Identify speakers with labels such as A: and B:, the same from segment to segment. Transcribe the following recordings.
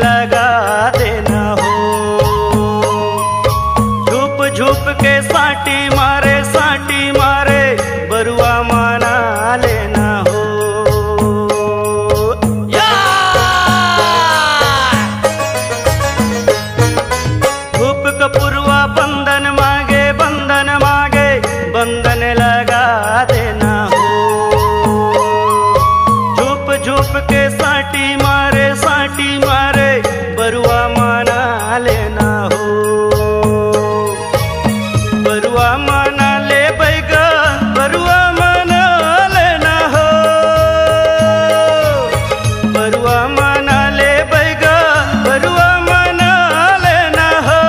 A: लगा देना हो। झूप झूप के साटी मारे बरुआ माना लेना हो। धूप कपुरवा बंधन मांगे बंधन लगा देना हो। झूप झूप के साटी मारे बरुआ माना लेना हो। बरुआ माना ले बैगा बरुआ माना लेना हो। बरुआ माना ले बैगा बरुआ माना लेना हो।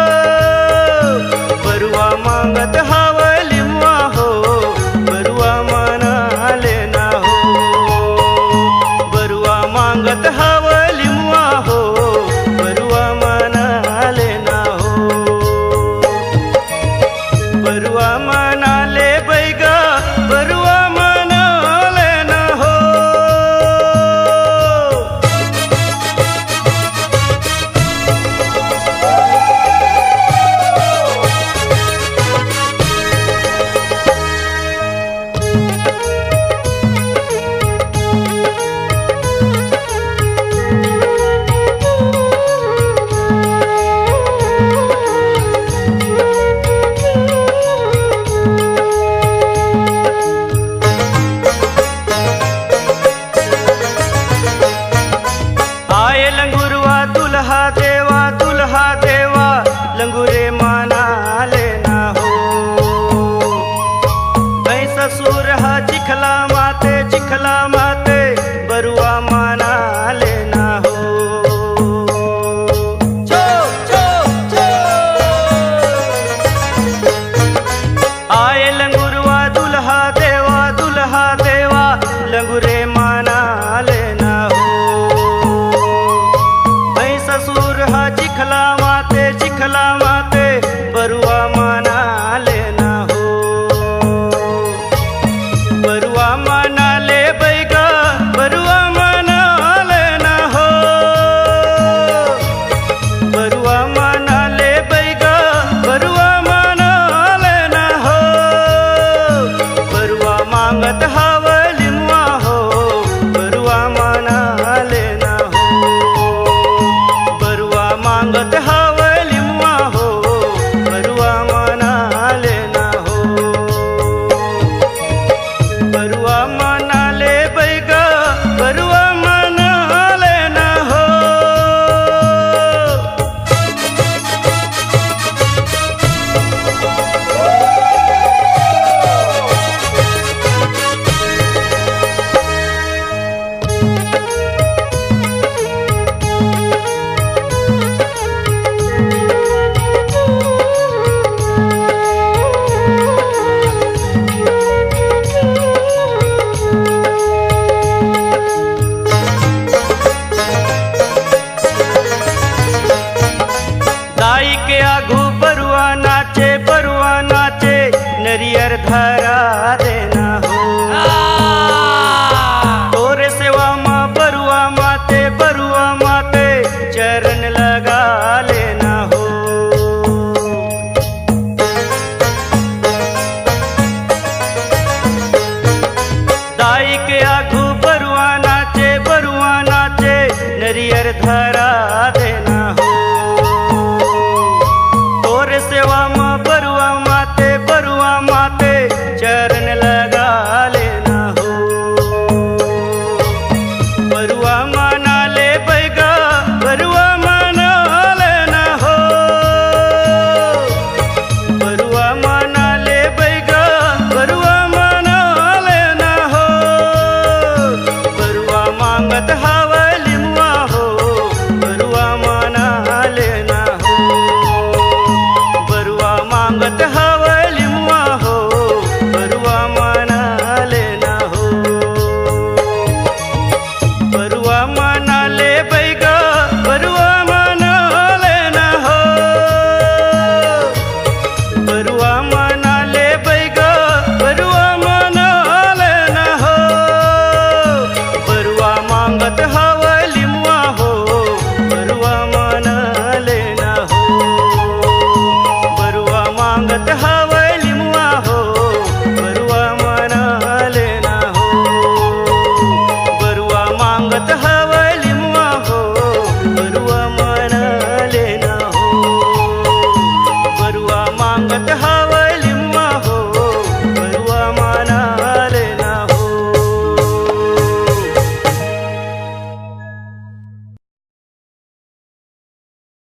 A: बरुआ मांगत हवलिमुआ हो बरुआ माना लेना हो। बरुआ मांगत हवलिमुआ हो बरुआ माना लेना हो। बरुआ माना ले बैगा बरुआ माना लेना हो। आए लंगुरवा दुल्हा देवा लंगुरे माना लेना हो। भई ससुर हा चिखला माते बरुआ माना लेना हो। चो चो चो आए लंगुरवा दुल्हा देवा लंगुरे माना लेना हो। भई ससुर हा चिखला माते बरुआ माना लेना हो। बरुआ माना ले बैगा बरुआ माना लेना हो। बरुआ माना ले बैगा बरुआ माना लेना हो। बरुआ मांगत हवलिमुआ हो बरुआ माना लेना हो। बरुआ मांगत